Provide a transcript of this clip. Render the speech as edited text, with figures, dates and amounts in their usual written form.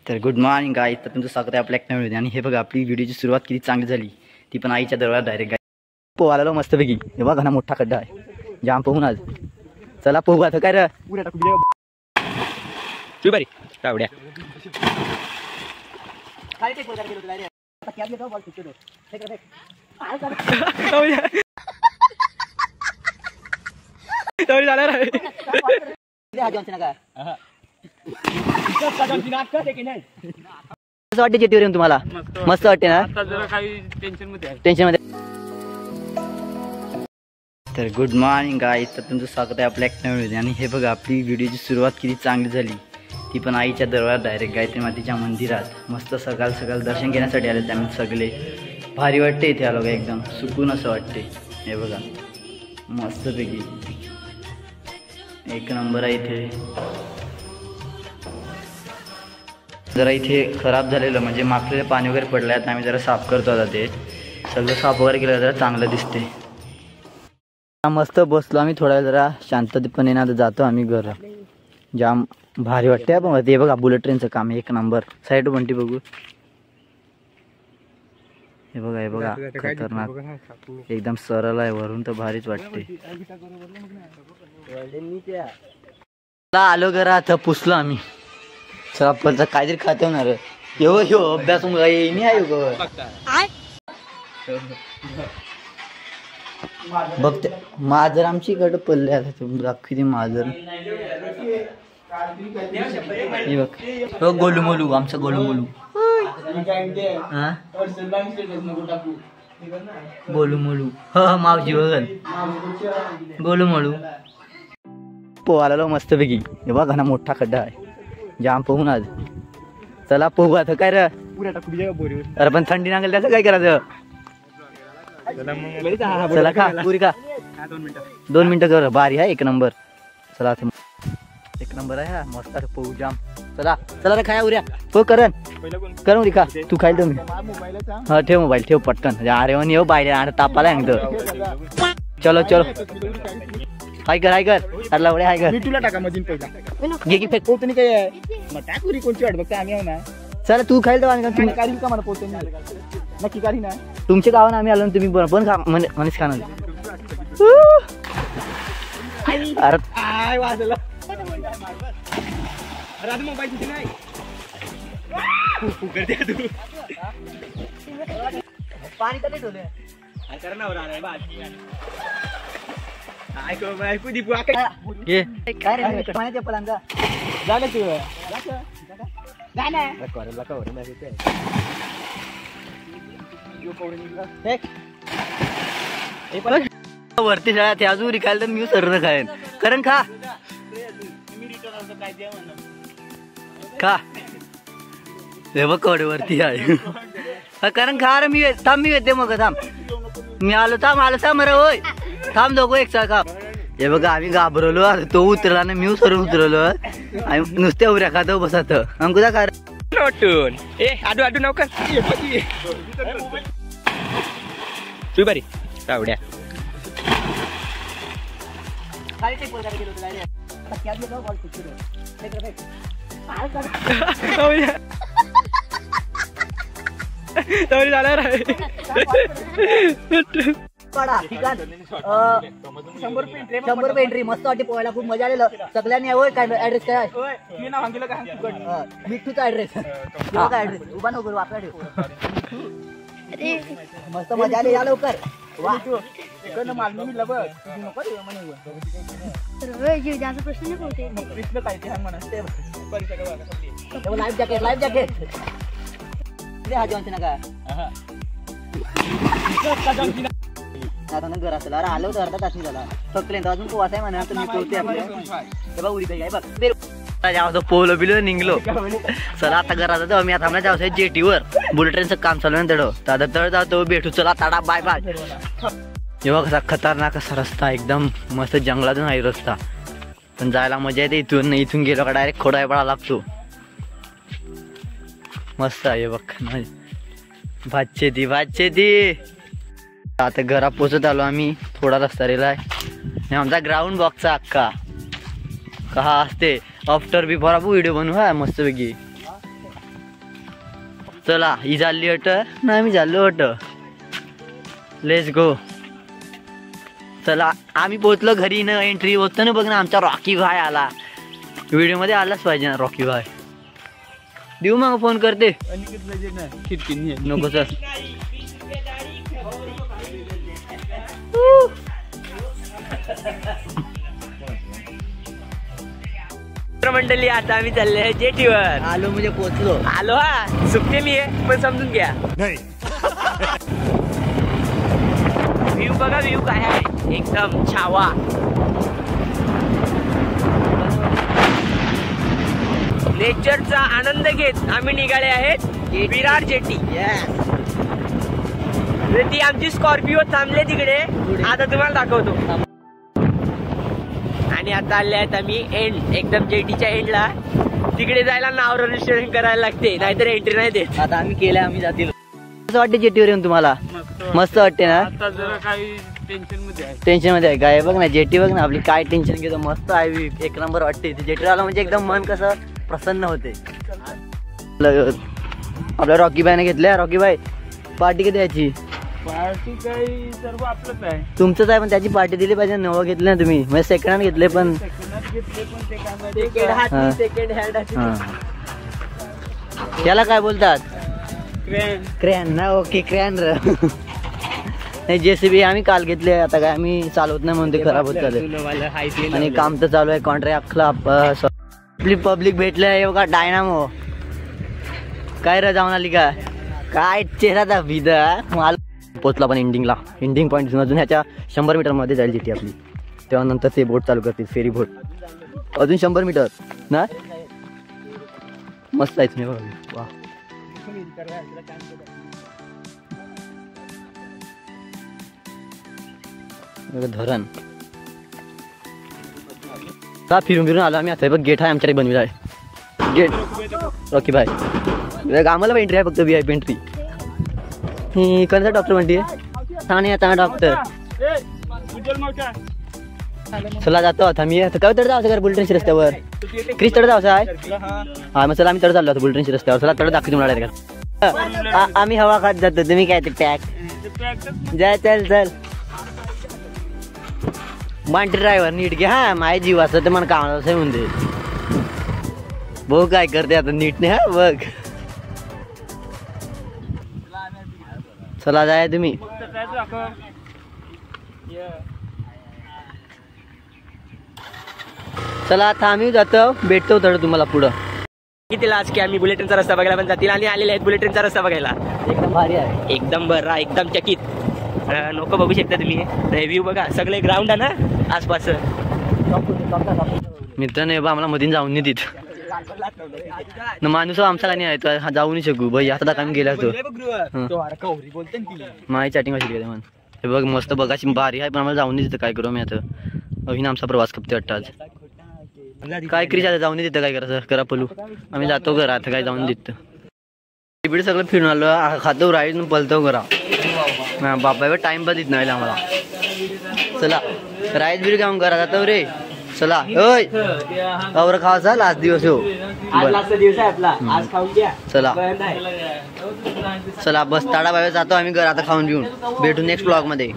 तर good morning guys, तर तुमचं स्वागत आहे आपल्या एक नवीन. आणि हे बघा आपली व्हिडिओची सुरुवात किती चांगली झाली, ती पण आईच्या दरबारात डायरेक्ट. गाई पोह आलेलो मस्तपैकी. हे बघा ना मोठा खड्डा आहे, जाम पोहून आज. चला पोहू आता. काय रे बारी कावड्या कसं वाटते जेटीवर येऊन तुम्हाला? मस्त वाटते ना? टेन्शन मध्ये. तर गुड मॉर्निंग गाईज, तर तुमचं स्वागत आहे आपल्या एक नवीन. आणि हे बघा आपली व्हिडिओची सुरुवात किती चांगली झाली, ती पण आईच्या दरबारात डायरेक्ट. गायत्री मातेच्या मंदिरात मस्त सकाळ सकाळ दर्शन घेण्यासाठी आले आम्ही सगळे. भारी वाटते इथे आलो, एकदम सुकून असं वाटते. हे बघा मस्तपैकी एक नंबर आहे इथे. जरा इथे खराब झालेलं म्हणजे मागलेलं पाणी वगैरे पडलं आहे, आम्ही जरा साफ करतो आता. ते सगळं साफ वगैरे केलं जरा चांगलं दिसते. मस्त बसलो आम्ही थोडा, जरा शांततेपणे ना जातो आम्ही घर. जाम भारी वाटते. पण ते बघा बुलेट ट्रेनचं काम एक नंबर. साईड बंटी बघू. हे बघा हे बघा खतरनाक, एकदम सरळ आहे वरून, तर भारीच वाटते. आलो घरा आता पुसलो आम्ही. चला पण काहीतरी खाते होणार. यो यो अभ्यास नाही आहे बघते. माजर आमची इकडं पडले आता, दाखवी ती माजर. हे बघ हो गोलू मोलू, आमचं गोलू मोलू. हा गोलू मोलू. ह मावजी बघल गोलू मोलू. पोहायला मस्तपैकी. हे बघा ना मोठा खड्डा आहे, जाम पोहून आज. चला पोहू आता. काय रे अरे पण थंडी लागेल त्याचं काय करायचं? चला खा पुरी का 2 मिनिटं कर. भारी आहे एक नंबर. चला एक नंबर आहे हा, मस्त पोहू जाम. चला चला रे खाया उऱ्या हो. करण उरी खा तू खाईल तुम्ही. हा ठेव मोबाईल ठेव पटकन. अरे वन येऊ बाहेर आणि तापाला सांगतो. चलो चलो हाय कर हाय कर. अरे उड्या हाय कर. मी तुला टाका मधीन पहिला घे की फेक. पोहतो काय आहे मग टाकुरी कोणची वाट बघता आम्ही. ना चला तू खाईल तर तुम्ही काढील का मला पोहतो नक्की काढी ना. तुमच्या गावानं आम्ही आलो, तुम्ही पण खा मनीष खाणार. अरे आय वाजला. अरे आज मोबाईल तिथे नाही करते तू. पाणी तर ठेवलं करा ना बाकी ऐकू दीपू ये काय रे पाण्याच्या पलांचा झालं तू वरती शाळा ते अजून रिखायला तर मी सर खायन. कारण खा खा. हे बघ कवडे वरती आहे. कारण खा रे. मी थांब मी येते मग. थांब मी आलो. थांब मरा होय. थांब दोघं एक सारखा. हे बघा आम्ही घाबरवलो. तो उतरला ना मी सरून उतरवलो. आम्ही नुसत्या उऱ्या खातो बसत. अंकुदा खा वाटून ए आडू आडू नवकर तू बरी कावड्या. झाला 100 रुपये एंट्री. मस्त वाटते पोहायला, खूप मजा आलेलं. सगळ्यांनी यावं. काय ऍड्रेस काय आहे? मिठूचा ऍड्रेस. काय ऍड्रेस उभा नको करू आपला ठेव. मस्त मजा आली. या लवकर लाईफ जॅकेट लाईफ जॅकेट. घर असेल. अरे आलो तर अर्धा तास झाला फक्त. अजून तू वाचाय म्हणा तुम्ही पोहते आपल्या उरी काय बघ. पोहलो बिलो निघलो. चला आता घरात जातो आम्ही. आता जाऊ जेटीवर. बुलेट ट्रेनचं काम चालू आहे तेवढं. दादा तळ जातो. भेटू. चला ताडा बाय बाय. जेव्हा कसा खतरनाक असा रस्ता, एकदम मस्त जंगलातून आहे रस्ता, पण जायला मजा येते. इथून गेलो का डायरेक्ट खोडायपाडा लागतो. मस्त आहे बघ. भातचे ती आता घरा पोचत आलो आम्ही. थोडा रस्ता रेला आहे. आमचा ग्राउंड बॉक्सचा अख्खा कहा असते आफ्टर बिफोर आपण व्हिडिओ बनवू. हा मस्तपैकी चला ही चालली अट ना आम्ही चाललो अट. Let's go. चला आम्ही पोहोचलो घरी न. एंट्री होतं ना बघ ना आमचा रॉकी भाई आला. व्हिडिओ मध्ये आलाच पाहिजे ना रॉकी भाई. देऊ मग फोन करते नको सर. मंडळी आता आम्ही चालले जेटीवर. आलो म्हणजे पोहोचलो. आलो हा सुट्टे मी आहे पण समजून घ्या. व्ह्यू बघा व्ह्यू काय आहे एकदम छावा. नेचरचा आनंद घेत आम्ही निघाले आहेत विरार जेटी. ती आमची स्कॉर्पिओ थांबले तिकडे. आता तुम्हाला दाखवतो. आणि आता आले आहेत आम्ही एंड एकदम जेटीच्या एंडला. तिकडे जायला नाव रजिस्ट्रेशन करायला लागते नाहीतर एंट्री नाही देत. आता आम्ही केलं आम्ही जातील. कसं वाटते जेटीवर येऊन तुम्हाला? मस्त वाटते ना? टेन्शन मध्ये आहे काय? बघ ना जेटी बघ ना आपली काय टेन्शन घेतो. मस्त आहे एक नंबर वाटते. जेटीवर आला म्हणजे एकदम मन कसं प्रसन्न होते. आपल्या रॉकी बाईने घेतल्या. रॉकी बाई पार्टी कधी द्यायची? पार्टी काही सर्व आपलंच आहे. तुमचंच आहे पण त्याची पार्टी दिली पाहिजे. नवं घेतलं ना तुम्ही म्हणजे सेकंड हँड घेतले पण. त्याला काय बोलतात? क्रॅन ना. ओके क्रॅन. नाही जेसीबी आम्ही काल घेतले. आता काय आम्ही चालवत नाही म्हणून ते खराब होत चालू. आणि काम तर चालू आहे. कॉन्ट्रॅक्ट आपली पब्लिक भेटले बघा. डायनामो काय रे जाऊन आली का काय? चेहरा दाखविदा माल. पोचला पण एंडिंगला. एंडिंग पॉईंट अजून ह्याच्या 100 मीटर मध्ये जाईल जेटी आपली. तेव्हा नंतर ते बोट चालू करतील फेरी बोट. अजून 100 मीटर ना. मस्त आहे तुम्ही बघा. वा धरण का फिरून फिरून आलो आम्ही. आता बघ गेट आहे आमच्याकडे बनविला आहे. गेट रॉकी भाई आम्हाला एंट्री आहे फक्त VIP एंट्री. कोणता डॉक्टर म्हणते? ठाणे आता डॉक्टर. चला जातो आता मी. आता काय तड जायचं बुलट्रेनच्या रस्त्यावर? क्रिस तड जायचं आहे. हा मग चला आम्ही तड चाललो होतो बुलट्रेनच्या रस्त्यावर. चला तड दाखवतो मला का. आम्ही हवा खात जातो. तुम्ही काय ते पॅक जाय. चल चल मांटी ड्रायव्हर नीट घे. हा माझ्या जीव असं ते मला कामाला असं म्हणते. भाऊ काय करते आता नीट नाही. हा बघ चला जाय तुम्ही. चला आता आम्ही जातो. भेटतो थोडं तुम्हाला पुढं. किती लास्ट की आम्ही बुलेट ट्रेनचा रस्ता बघायला पण जातील. आणि आलेले आहेत बुलेट ट्रेनचा रस्ता बघायला. एकदम भारी आहे. एकदम बरा एकदम चकित. लोक बघू शकता तुम्ही. व्ह्यू बघा सगळे ग्राउंड आहे ना आसपास. मित्रांनो बा आम्हाला मधीन जाऊन नाही देत ना. माणूस आमचा नाही आहे जाऊ नाही शकू भाई. आता आम्ही गेला होतो. माझी चॅटिंग कशी गेली म्हण. हे बघ मस्त बघाशी भारी आहे पण आम्हाला जाऊन नाही देतं. काय करू मी आता. अभिन आमचा प्रवास कपते वाटतं आज. काय क्रिश आता जाऊन नाही देतं. काय करायचं करा पलू. आम्ही जातो घरा आता काय जाऊन देत. तिकडे सगळं फिरून आलो. खातो राईड पलतो करा. बाबा टाइम पण देत नाही आम्हाला. चला राईड बीड घेऊन करा जातो रे. चला ओय और खावाचा लास्ट दिवस हो. चला चला बस ताडा बाहेर जातो आम्ही घर आता खाऊन घेऊन. भेटू नेक्स्ट ब्लॉग मध्ये.